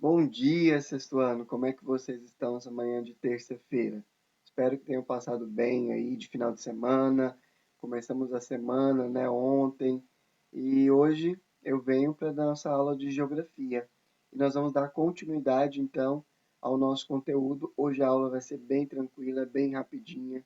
Bom dia, sextuano. Como é que vocês estão essa manhã de terça-feira? Espero que tenham passado bem aí de final de semana. Começamos a semana, né, ontem, e hoje eu venho para dar nossa aula de geografia. E nós vamos dar continuidade, então, ao nosso conteúdo. Hoje a aula vai ser bem tranquila, bem rapidinha,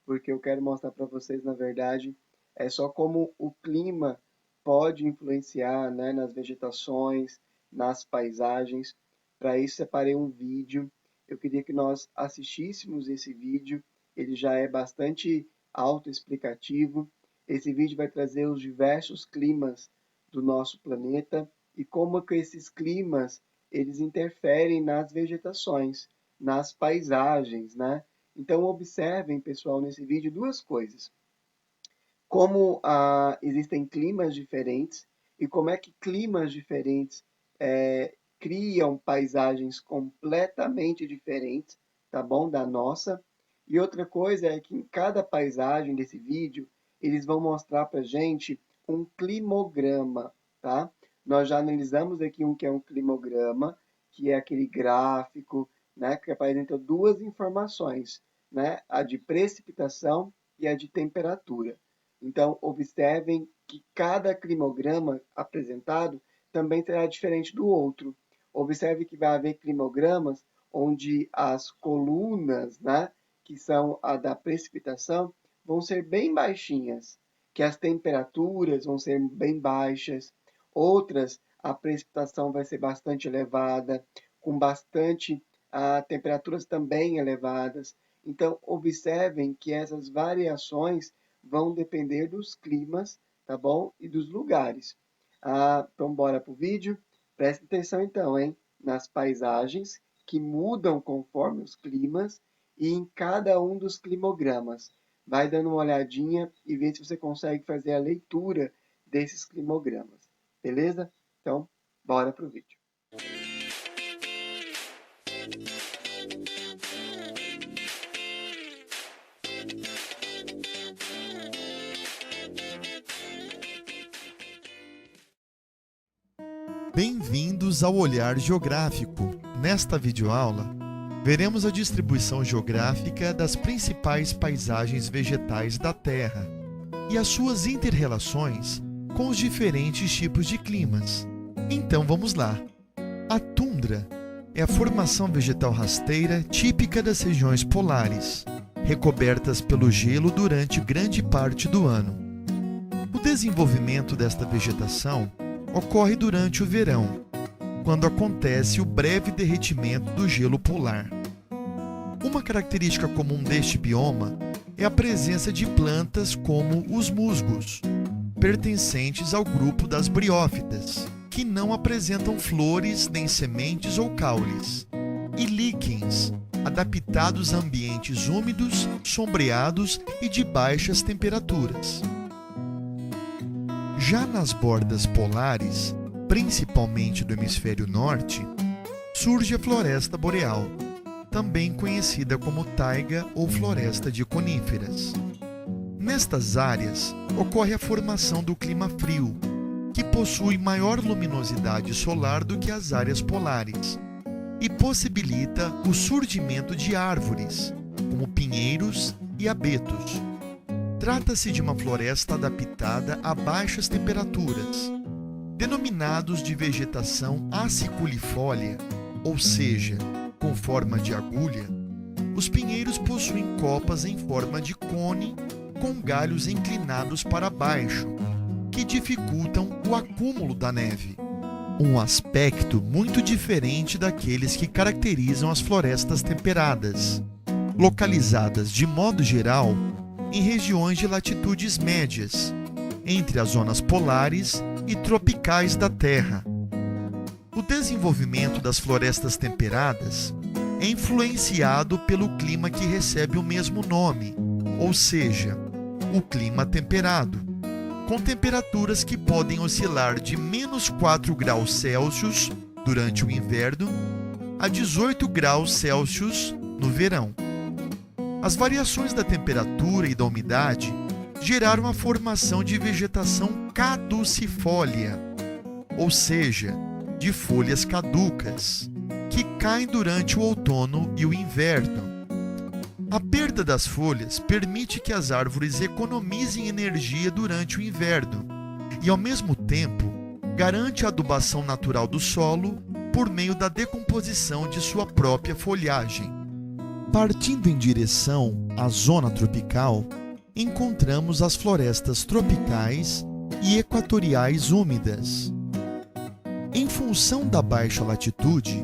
porque eu quero mostrar para vocês, na verdade, é só como o clima pode influenciar, né, nas vegetações, nas paisagens. Para isso, separei um vídeo. Eu queria que nós assistíssemos esse vídeo. Ele já é bastante autoexplicativo. Esse vídeo vai trazer os diversos climas do nosso planeta e como que esses climas eles interferem nas vegetações, nas paisagens, né? Então, observem, pessoal, nesse vídeo duas coisas. Como existem climas diferentes e como é que climas diferentes criam paisagens completamente diferentes, tá bom? Da nossa. E outra coisa é que em cada paisagem desse vídeo, eles vão mostrar para gente um climograma, tá? Nós já analisamos aqui um que é um climograma, que é aquele gráfico, né, que apresenta duas informações, né, a de precipitação e a de temperatura. Então, observem que cada climograma apresentado também será diferente do outro. Observe que vai haver climogramas onde as colunas, né, que são a da precipitação, vão ser bem baixinhas, que as temperaturas vão ser bem baixas. Outras, a precipitação vai ser bastante elevada, com bastante temperaturas também elevadas. Então, observem que essas variações vão depender dos climas, tá bom? E dos lugares. Então, bora para o vídeo. Presta atenção então, hein? Nas paisagens que mudam conforme os climas e em cada um dos climogramas. Vai dando uma olhadinha e vê se você consegue fazer a leitura desses climogramas. Beleza? Então, bora para o vídeo. Bem-vindos ao Olhar Geográfico. Nesta videoaula, veremos a distribuição geográfica das principais paisagens vegetais da Terra e as suas inter-relações com os diferentes tipos de climas. Então vamos lá. A tundra é a formação vegetal rasteira típica das regiões polares, recobertas pelo gelo durante grande parte do ano. O desenvolvimento desta vegetação ocorre durante o verão, quando acontece o breve derretimento do gelo polar. Uma característica comum deste bioma é a presença de plantas como os musgos, pertencentes ao grupo das briófitas, que não apresentam flores nem sementes ou caules, e líquens, adaptados a ambientes úmidos, sombreados e de baixas temperaturas. Já nas bordas polares, principalmente do hemisfério norte, surge a floresta boreal, também conhecida como taiga ou floresta de coníferas. Nestas áreas, ocorre a formação do clima frio, que possui maior luminosidade solar do que as áreas polares, e possibilita o surgimento de árvores, como pinheiros e abetos. Trata-se de uma floresta adaptada a baixas temperaturas, denominados de vegetação aciculifólia, ou seja, com forma de agulha. Os pinheiros possuem copas em forma de cone com galhos inclinados para baixo, que dificultam o acúmulo da neve. Um aspecto muito diferente daqueles que caracterizam as florestas temperadas, localizadas de modo geral em regiões de latitudes médias, entre as zonas polares e tropicais da Terra. O desenvolvimento das florestas temperadas é influenciado pelo clima que recebe o mesmo nome, ou seja, o clima temperado, com temperaturas que podem oscilar de menos 4 graus Celsius durante o inverno a 18 graus Celsius no verão. As variações da temperatura e da umidade geraram a formação de vegetação caducifólia, ou seja, de folhas caducas, caem durante o outono e o inverno. A perda das folhas permite que as árvores economizem energia durante o inverno e, ao mesmo tempo, garante a adubação natural do solo por meio da decomposição de sua própria folhagem. Partindo em direção à zona tropical, encontramos as florestas tropicais e equatoriais úmidas. Em função da baixa latitude,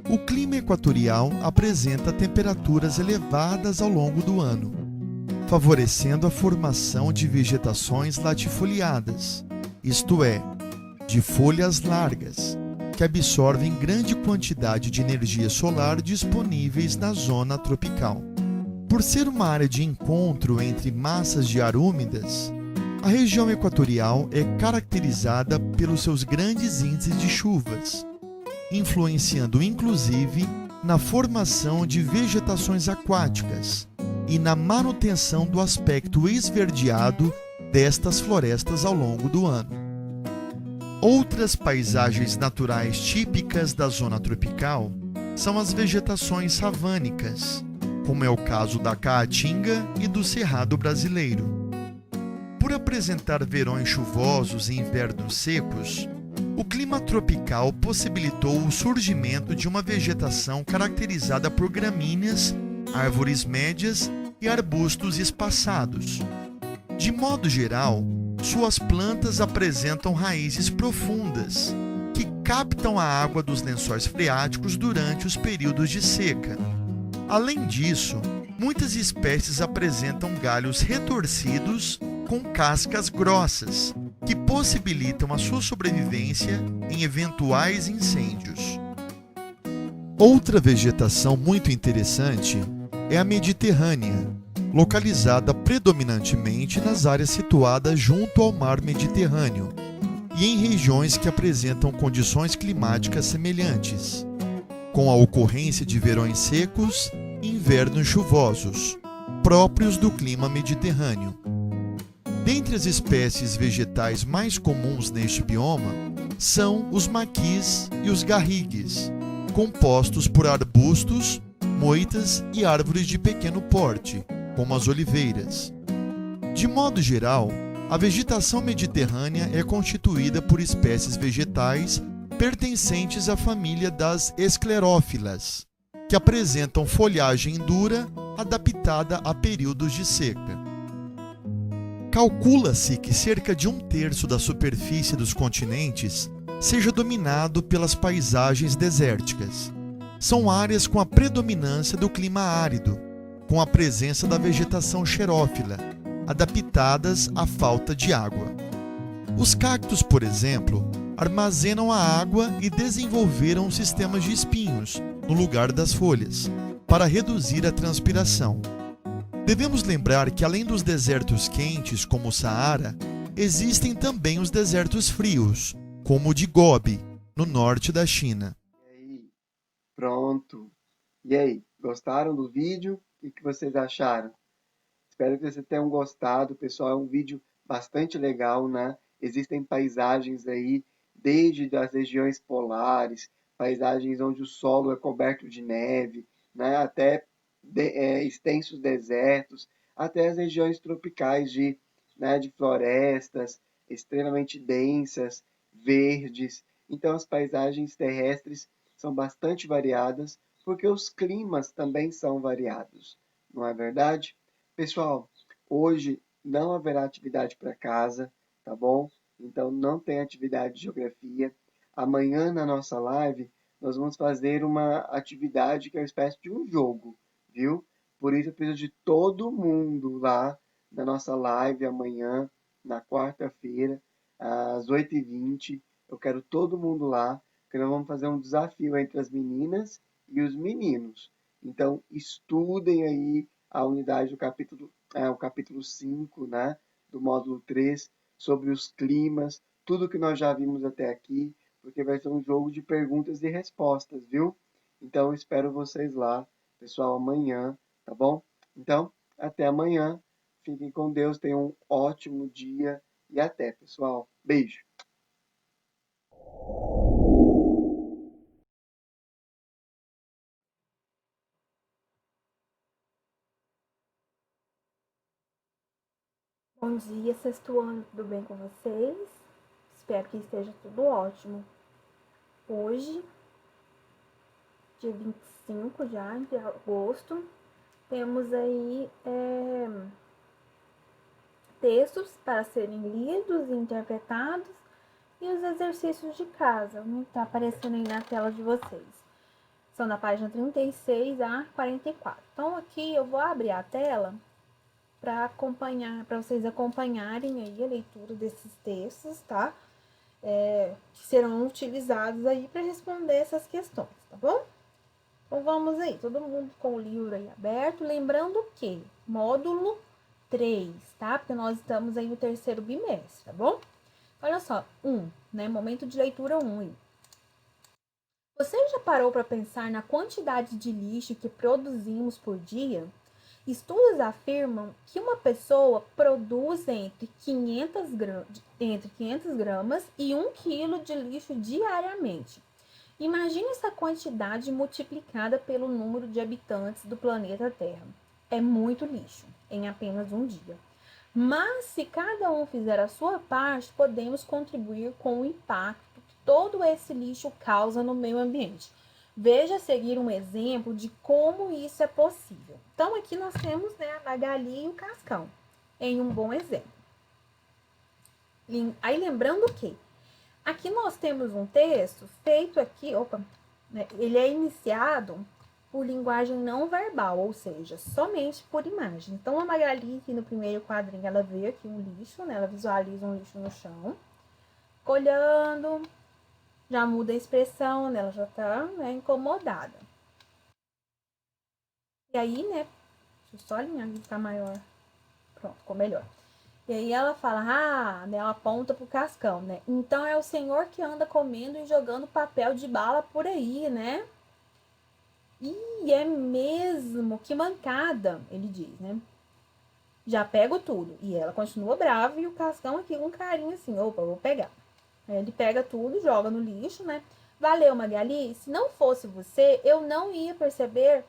o clima equatorial apresenta temperaturas elevadas ao longo do ano, favorecendo a formação de vegetações latifoliadas, isto é, de folhas largas, que absorvem grande quantidade de energia solar disponíveis na zona tropical. Por ser uma área de encontro entre massas de ar úmidas, a região equatorial é caracterizada pelos seus grandes índices de chuvas, influenciando inclusive na formação de vegetações aquáticas e na manutenção do aspecto esverdeado destas florestas ao longo do ano. Outras paisagens naturais típicas da zona tropical são as vegetações savânicas, como é o caso da caatinga e do cerrado brasileiro. Por apresentar verões chuvosos e invernos secos, o clima tropical possibilitou o surgimento de uma vegetação caracterizada por gramíneas, árvores médias e arbustos espaçados. De modo geral, suas plantas apresentam raízes profundas, que captam a água dos lençóis freáticos durante os períodos de seca. Além disso, muitas espécies apresentam galhos retorcidos com cascas grossas, que possibilitam a sua sobrevivência em eventuais incêndios. Outra vegetação muito interessante é a mediterrânea, localizada predominantemente nas áreas situadas junto ao mar Mediterrâneo e em regiões que apresentam condições climáticas semelhantes, com a ocorrência de verões secos e invernos chuvosos, próprios do clima mediterrâneo. Dentre as espécies vegetais mais comuns neste bioma são os maquis e os garrigues, compostos por arbustos, moitas e árvores de pequeno porte, como as oliveiras. De modo geral, a vegetação mediterrânea é constituída por espécies vegetais pertencentes à família das esclerófilas, que apresentam folhagem dura adaptada a períodos de seca. Calcula-se que cerca de 1/3 da superfície dos continentes seja dominado pelas paisagens desérticas. São áreas com a predominância do clima árido, com a presença da vegetação xerófila, adaptadas à falta de água. Os cactos, por exemplo, armazenam a água e desenvolveram sistemas de espinhos no lugar das folhas, para reduzir a transpiração. Devemos lembrar que, além dos desertos quentes, como o Saara, existem também os desertos frios, como o de Gobi, no norte da China. E aí, pronto. E aí, gostaram do vídeo? O que vocês acharam? Espero que vocês tenham gostado, pessoal. É um vídeo bastante legal, né? Existem paisagens aí, desde as regiões polares, paisagens onde o solo é coberto de neve, né? Até extensos desertos, até as regiões tropicais né, de florestas extremamente densas, verdes. Então, as paisagens terrestres são bastante variadas, porque os climas também são variados, não é verdade? Pessoal, hoje não haverá atividade para casa, tá bom? Então, não tem atividade de geografia. Amanhã, na nossa live, nós vamos fazer uma atividade que é uma espécie de um jogo, viu? Por isso eu preciso de todo mundo lá na nossa live amanhã, na quarta-feira, às 8h20. Eu quero todo mundo lá, porque nós vamos fazer um desafio entre as meninas e os meninos. Então, estudem aí a unidade do o capítulo 5, né, do módulo 3, sobre os climas, tudo que nós já vimos até aqui, porque vai ser um jogo de perguntas e respostas, viu? Então, eu espero vocês lá, pessoal, amanhã, tá bom? Então, até amanhã. Fiquem com Deus, tenham um ótimo dia e até, pessoal. Beijo. Bom dia, sexto ano, tudo bem com vocês? Espero que esteja tudo ótimo. Hoje, dia 25 já de agosto, temos aí textos para serem lidos e interpretados e os exercícios de casa, né? Tá aparecendo aí na tela de vocês. São da página 36 a 44. Então, aqui eu vou abrir a tela para vocês acompanharem aí a leitura desses textos, tá? Que serão utilizados aí para responder essas questões, tá bom? Então vamos aí, todo mundo com o livro aí aberto, lembrando que módulo 3, tá? Porque nós estamos aí no terceiro bimestre, tá bom? Olha só, né? Momento de leitura 1. Você já parou para pensar na quantidade de lixo que produzimos por dia? Estudos afirmam que uma pessoa produz entre 500 gramas e 1 quilo de lixo diariamente. Imagine essa quantidade multiplicada pelo número de habitantes do planeta Terra. É muito lixo em apenas um dia. Mas se cada um fizer a sua parte, podemos contribuir com o impacto que todo esse lixo causa no meio ambiente. Veja a seguir um exemplo de como isso é possível. Então, aqui nós temos, né, a Magali e o Cascão, em um bom exemplo. Aí, lembrando que aqui nós temos um texto feito aqui, né, ele é iniciado por linguagem não verbal, ou seja, somente por imagem. Então, a Magali, aqui no primeiro quadrinho, ela vê aqui um lixo, né, ela visualiza um lixo no chão, olhando, já muda a expressão, né, ela já tá, né, incomodada. E aí, né, deixa eu só alinhar aqui, ficar maior. Pronto, ficou melhor. E aí ela fala, né, ela aponta pro Cascão, né? Então é o senhor que anda comendo e jogando papel de bala por aí, né? E é mesmo, que mancada, ele diz, né? Já pego tudo. E ela continua brava e o Cascão aqui com um carinho assim, opa, vou pegar. Aí ele pega tudo, joga no lixo, né? Valeu, Magali, se não fosse você, eu não ia perceber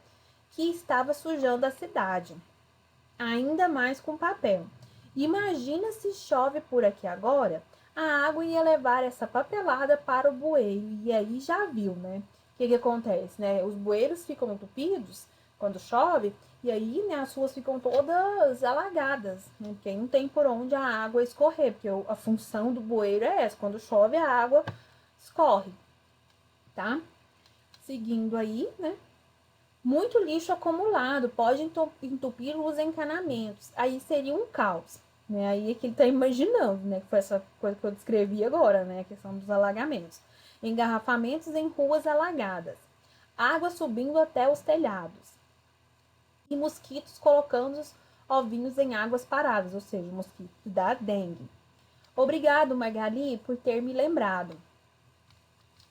que estava sujando a cidade. Ainda mais com papel. Imagina se chove por aqui agora, a água ia levar essa papelada para o bueiro. E aí já viu, né? O que acontece, né? Os bueiros ficam entupidos quando chove, e aí, né, as ruas ficam todas alagadas, né? Porque aí não tem por onde a água escorrer, porque a função do bueiro é essa, quando chove a água escorre, tá? Seguindo aí, né? Muito lixo acumulado pode entupir os encanamentos. Aí seria um caos. Né? Aí é que ele está imaginando, né? Que foi essa coisa que eu descrevi agora, né? A questão dos alagamentos. Engarrafamentos em ruas alagadas. Água subindo até os telhados. E mosquitos colocando os ovinhos em águas paradas, ou seja, mosquitos da dengue. Obrigado, Magali, por ter me lembrado.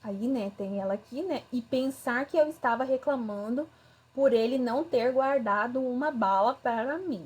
Aí, né, tem ela aqui, né? E pensar que eu estava reclamando por ele não ter guardado uma bala para mim.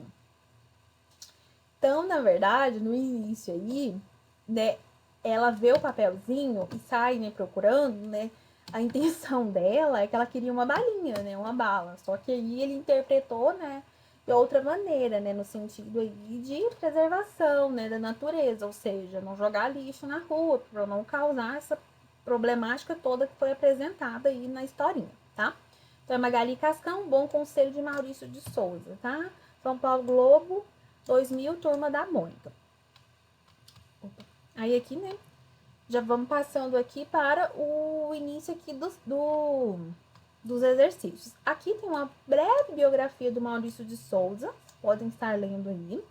Então, na verdade, no início aí, né, ela vê o papelzinho e sai, né, procurando, né? A intenção dela é que ela queria uma balinha, né, uma bala. Só que aí ele interpretou, né, de outra maneira, né, no sentido aí de preservação, né, da natureza, ou seja, não jogar lixo na rua para não causar essa problemática toda que foi apresentada aí na historinha, tá? Então, é Magali Cascão, Bom Conselho de Maurício de Souza, tá? São Paulo Globo, 2000, Turma da Mônica. Aí aqui, né, já vamos passando aqui para o início aqui dos exercícios. Aqui tem uma breve biografia do Maurício de Souza, podem estar lendo aí.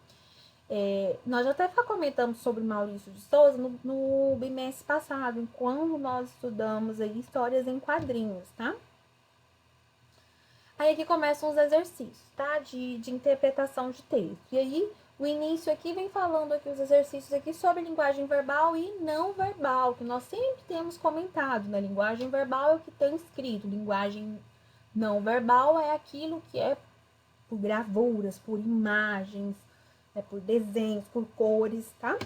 Nós já até comentamos sobre Maurício de Souza no bimestre passado, quando nós estudamos aí histórias em quadrinhos, tá? Aí aqui começam os exercícios, tá? De interpretação de texto. E aí, o início aqui vem falando aqui os exercícios aqui sobre linguagem verbal e não verbal, que nós sempre temos comentado, né? Linguagem verbal é o que tem escrito, linguagem não verbal é aquilo que é por gravuras, por imagens, por desenhos, por cores, tá?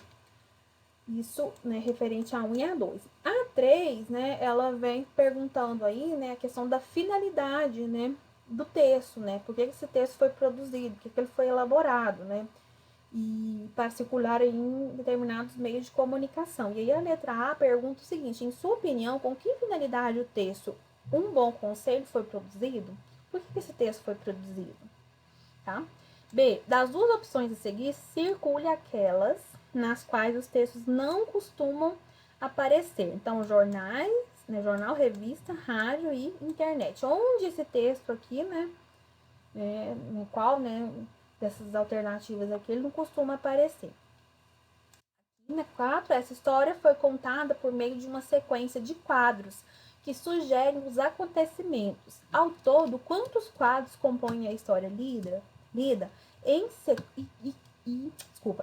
Isso, né, referente a 1 e a 2. A 3, né, ela vem perguntando aí, né, a questão da finalidade, né, do texto, né? Por que esse texto foi produzido? Por que ele foi elaborado, né? e para circular em determinados meios de comunicação. E aí a letra A pergunta o seguinte: em sua opinião, com que finalidade o texto Um Bom Conselho foi produzido? Por que esse texto foi produzido? Tá? B. Das duas opções a seguir, circule aquelas nas quais os textos não costumam aparecer. Então, jornais, né, jornal, revista, rádio e internet. Onde esse texto aqui, né, em qual, né, dessas alternativas aqui, ele não costuma aparecer. Na 4, essa história foi contada por meio de uma sequência de quadros que sugerem os acontecimentos. Ao todo, quantos quadros compõem a história lida?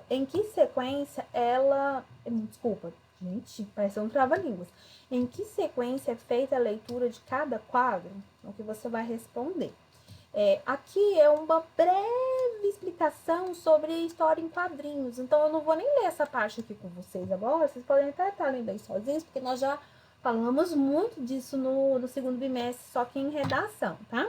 Em que sequência ela... Desculpa, gente, parece um trava-línguas. Em que sequência é feita a leitura de cada quadro? É o que você vai responder. Aqui é uma breve explicação sobre a história em quadrinhos. Então, eu não vou nem ler essa parte aqui com vocês agora. Vocês podem até estar lendo aí sozinhos, porque nós já falamos muito disso no segundo bimestre, só que em redação, tá?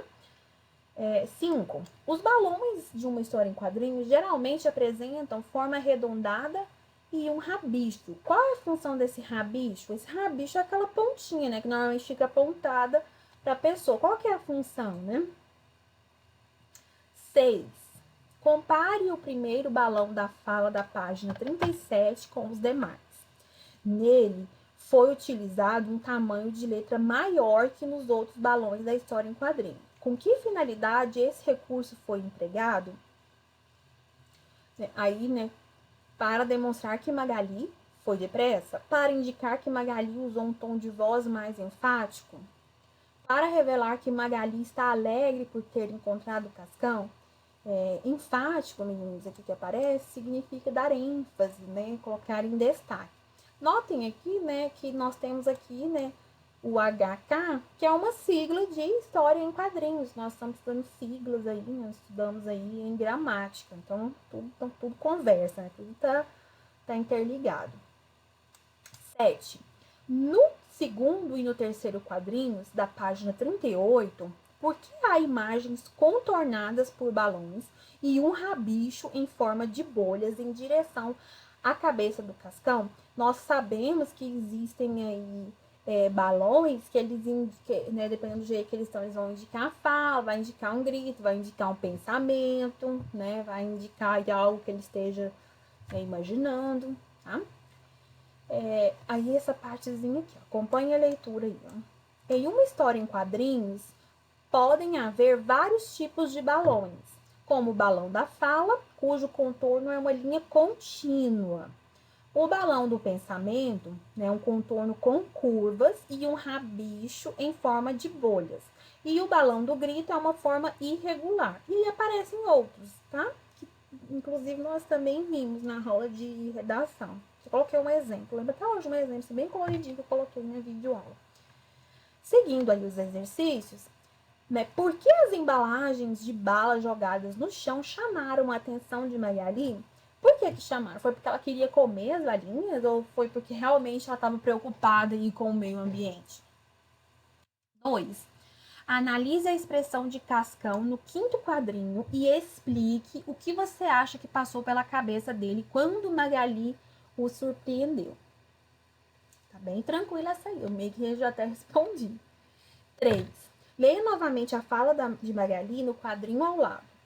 5. Os balões de uma história em quadrinhos geralmente apresentam forma arredondada e um rabicho. Qual é a função desse rabicho? Esse rabicho é aquela pontinha, né? Que normalmente fica apontada para a pessoa. Qual que é a função, né? 6. Compare o primeiro balão da fala da página 37 com os demais. Nele foi utilizado um tamanho de letra maior que nos outros balões da história em quadrinhos. Com que finalidade esse recurso foi empregado? Aí, né, para demonstrar que Magali foi depressa, para indicar que Magali usou um tom de voz mais enfático, para revelar que Magali está alegre por ter encontrado o Cascão. Enfático, meninos, aqui que aparece, significa dar ênfase, né, colocar em destaque. Notem aqui, né, que nós temos aqui, né, o HK, que é uma sigla de história em quadrinhos. Nós estamos estudando siglas aí, nós estudamos aí em gramática. Então, tudo conversa, né, tudo tá interligado. 7. No segundo e no terceiro quadrinhos, da página 38, por que há imagens contornadas por balões e um rabicho em forma de bolhas em direção à cabeça do Cascão? Nós sabemos que existem aí balões que eles, né, dependendo do jeito que eles estão, eles vão indicar a fala, vai indicar um grito, vai indicar um pensamento, né, vai indicar algo que ele esteja imaginando, tá? Aí essa partezinha aqui, ó, acompanhe a leitura aí, ó. Em uma história em quadrinhos, podem haver vários tipos de balões, como o balão da fala, cujo contorno é uma linha contínua. O balão do pensamento, né, um contorno com curvas e um rabicho em forma de bolhas. E o balão do grito é uma forma irregular. E aparecem outros, tá? Que, inclusive, nós também vimos na aula de redação. Eu coloquei um exemplo. Lembra até hoje um exemplo bem coloridinho que eu coloquei na videoaula. Seguindo aí os exercícios, né, por que as embalagens de bala jogadas no chão chamaram a atenção de Magali? Por que chamaram? Foi porque ela queria comer as balinhas ou foi porque realmente ela estava preocupada aí com o meio ambiente? 2. Analise a expressão de Cascão no quinto quadrinho e explique o que você acha que passou pela cabeça dele quando Magali o surpreendeu. Tá bem tranquila essa aí, eu meio que já até respondi. 3. Leia novamente a fala de Magali no quadrinho ao lado.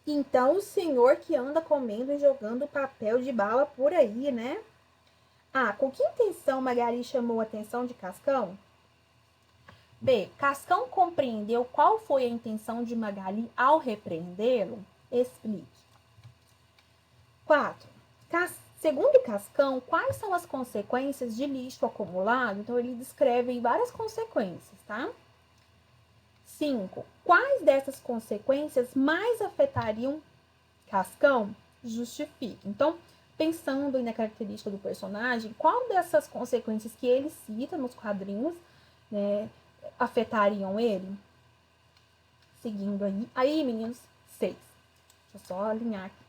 Então, o senhor que anda comendo e jogando papel de bala por aí, né? Com que intenção Magali chamou a atenção de Cascão? B. Cascão compreendeu qual foi a intenção de Magali ao repreendê-lo? Explique. 4. Segundo Cascão, quais são as consequências de lixo acumulado? Então, ele descreve várias consequências, tá? 5. Quais dessas consequências mais afetariam Cascão? Justifique. Então, pensando na característica do personagem, qual dessas consequências que ele cita nos quadrinhos, né, afetariam ele? Seguindo aí. Aí, meninos, 6. Deixa eu só alinhar aqui.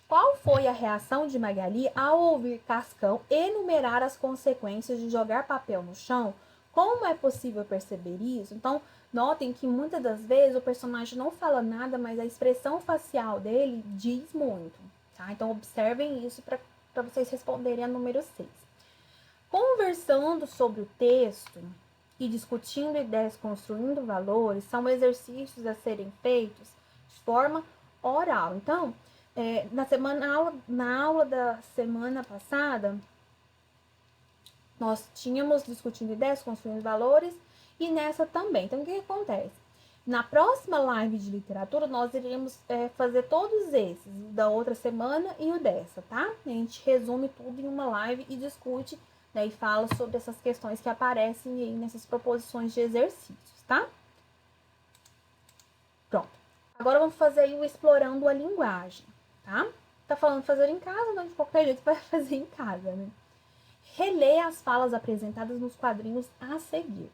Qual foi a reação de Magali ao ouvir Cascão enumerar as consequências de jogar papel no chão? Como é possível perceber isso? Então, notem que muitas das vezes o personagem não fala nada, mas a expressão facial dele diz muito, tá? Então, observem isso para vocês responderem a número 6. Conversando sobre o texto e discutindo ideias, construindo valores, são exercícios a serem feitos de forma oral. Então, na aula da semana passada, nós tínhamos discutindo ideias, construindo valores, e nessa também. Então, o que acontece? Na próxima live de literatura, nós iremos fazer todos esses, o da outra semana e o dessa, tá? A gente resume tudo em uma live e discute, né, e fala sobre essas questões que aparecem aí nessas proposições de exercícios, tá? Pronto. Agora vamos fazer aí o explorando a linguagem, tá? Tá falando fazer em casa, então de qualquer jeito vai fazer em casa, né? Reler as falas apresentadas nos quadrinhos a seguir.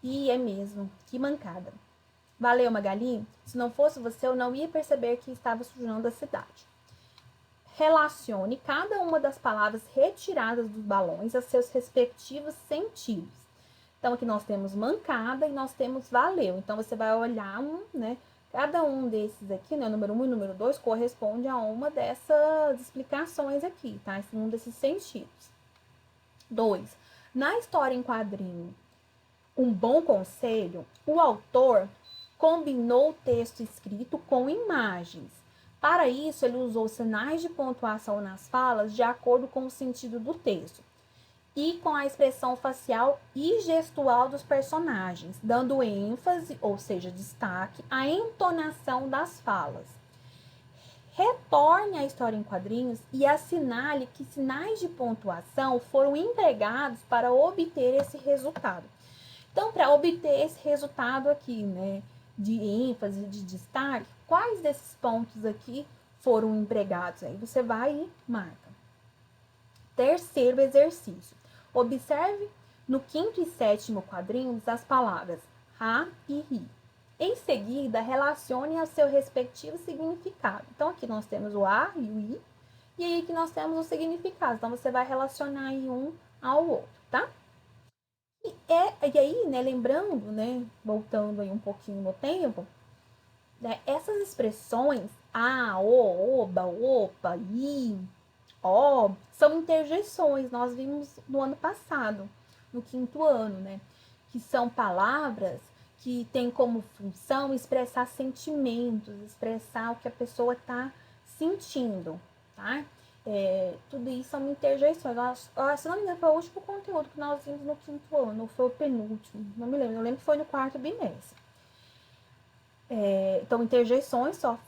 E é mesmo, que mancada. Valeu, Magali? Se não fosse você, eu não ia perceber que estava sujando a cidade. Relacione cada uma das palavras retiradas dos balões a seus respectivos sentidos. Então, aqui nós temos mancada e nós temos valeu. Então, você vai olhar, né? Cada um desses aqui, né? O número 1 e o número 2 corresponde a uma dessas explicações aqui, tá? Um desses sentidos. 2. Na história em quadrinho, Um Bom Conselho, o autor combinou o texto escrito com imagens. Para isso, ele usou sinais de pontuação nas falas de acordo com o sentido do texto e com a expressão facial e gestual dos personagens, dando ênfase, ou seja, destaque, à entonação das falas. Retorne à história em quadrinhos e assinale que sinais de pontuação foram empregados para obter esse resultado. Então, para obter esse resultado aqui, né, de ênfase, de destaque, quais desses pontos aqui foram empregados? Aí você vai e marca. Terceiro exercício. Observe no 5º e 7º quadrinhos as palavras ra e ri. Em seguida, relacione ao seu respectivo significado. Então, aqui nós temos o a e o i, e aí aqui nós temos o significado. Então, você vai relacionar aí um ao outro, tá? E aí, né, lembrando, né, voltando aí um pouquinho no tempo, né, essas expressões a, o, oba, opa, i, ó, são interjeições. Nós vimos no ano passado, no 5º ano, né, que são palavras que têm como função expressar sentimentos, expressar o que a pessoa está sentindo, tá? Tudo isso são interjeições. Se não me engano, foi o último conteúdo que nós vimos no 5º ano, ou foi o penúltimo, não me lembro. Eu lembro que foi no 4º bimestre. Então, interjeições, só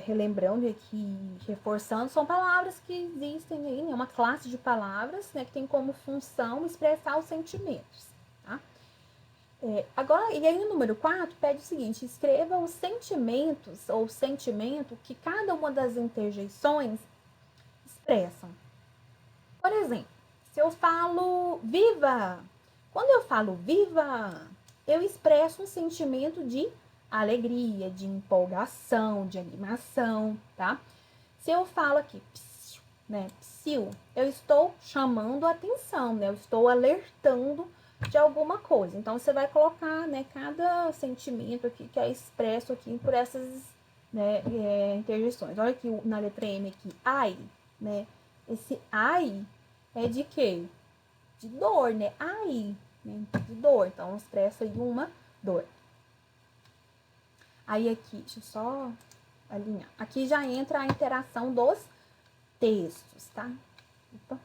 relembrando aqui, reforçando, são palavras que existem aí, né? Uma classe de palavras, né, que tem como função expressar os sentimentos, tá? Agora, e aí no número 4, pede o seguinte: escreva os sentimentos, ou sentimento, que cada uma das interjeições expressam. Por exemplo, se eu falo viva, quando eu falo viva, eu expresso um sentimento de alegria, de empolgação, de animação, tá? Se eu falo aqui, psiu, né, psiu, eu estou chamando a atenção, né? Eu estou alertando de alguma coisa. Então, você vai colocar, né, cada sentimento aqui que é expresso aqui por essas, né, interjeições. Olha aqui na letra M aqui, ai, né? Esse ai é de quê? De dor, né? Ai, né? De dor. Então, expressa aí uma dor. Aí aqui, deixa eu só alinhar. Aqui já entra a interação dos textos, tá? Opa.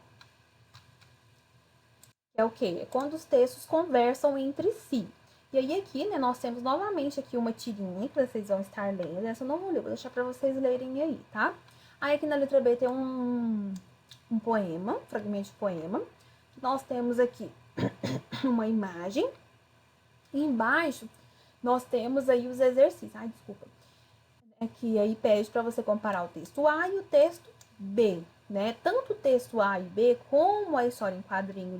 É o quê? É quando os textos conversam entre si. E aí aqui, né, nós temos novamente aqui uma tirinha que vocês vão estar lendo. Essa eu não vou ler, vou deixar para vocês lerem aí, tá? Aí aqui na letra B tem um poema, um fragmento de poema. Nós temos aqui uma imagem. E embaixo nós temos aí os exercícios. Ai, desculpa. Aqui aí pede para você comparar o texto A e o texto B, né? Tanto o texto A e B como a história em quadrinhos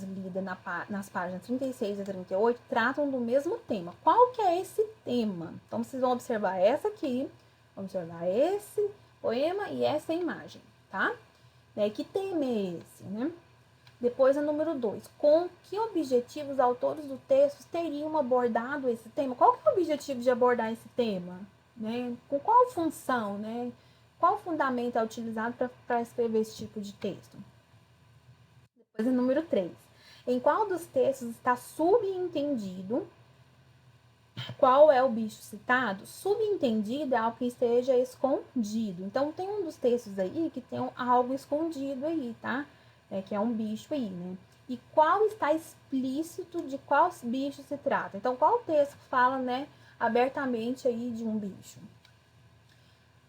lida nas páginas 36 e 38 tratam do mesmo tema. Qual que é esse tema? Então, vocês vão observar essa aqui, vão observar esse poema e essa imagem, tá? Que tema é esse, né? Depois, a número 2. Com que objetivos os autores do texto teriam abordado esse tema? Qual que é o objetivo de abordar esse tema? né? Com qual função, né? Qual fundamento é utilizado para escrever esse tipo de texto? Depois, o número 3. Em qual dos textos está subentendido qual é o bicho citado? Subentendido é algo que esteja escondido. Então, tem um dos textos aí que tem algo escondido aí, tá? Que é um bicho aí, né? E qual está explícito de qual bicho se trata? Então, qual texto fala, né, abertamente aí de um bicho?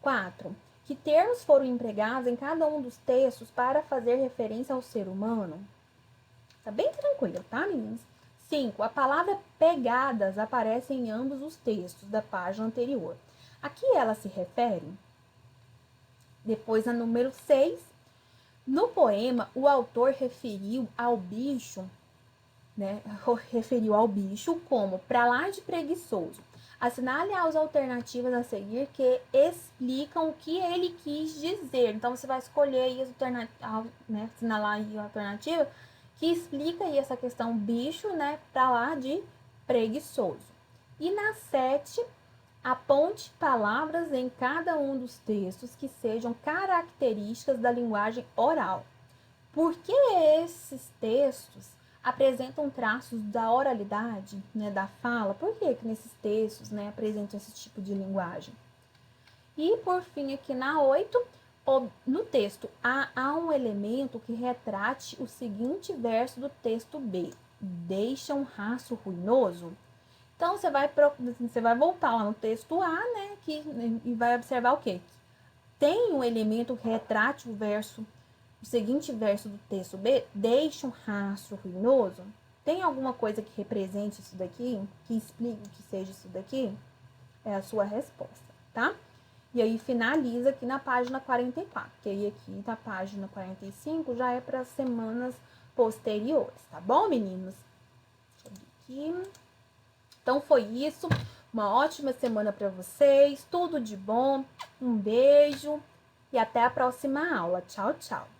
4. Que termos foram empregados em cada um dos textos para fazer referência ao ser humano? Tá bem tranquilo, tá, meninas? 5. A palavra pegadas aparece em ambos os textos da página anterior. A que ela se refere? Depois, a número 6. No poema, o autor referiu ao bicho, né? Referiu ao bicho como pra lá de preguiçoso. Assinale as alternativas a seguir que explicam o que ele quis dizer. Então, você vai escolher aí as alternativas, né? Assinalar aí a alternativa que explica aí essa questão bicho, né? Pra lá de preguiçoso. E na 7, aponte palavras em cada um dos textos que sejam características da linguagem oral. Por que esses textos apresentam traços da oralidade, né, da fala? Por que nesses textos, né, apresentam esse tipo de linguagem? E, por fim, aqui na 8, no texto há um elemento que retrate o seguinte verso do texto B. Deixa um rastro ruinoso. Então, você vai voltar lá no texto A, né, e vai observar o quê? Tem um elemento que retrate o seguinte verso do texto B, deixa um rastro ruinoso. Tem alguma coisa que represente isso daqui? Que explique o que seja isso daqui? É a sua resposta, tá? E aí finaliza aqui na página 44, que aí aqui na página 45 já é para as semanas posteriores, tá bom, meninos? Deixa eu ver aqui. Então foi isso. Uma ótima semana para vocês. Tudo de bom. Um beijo e até a próxima aula. Tchau, tchau.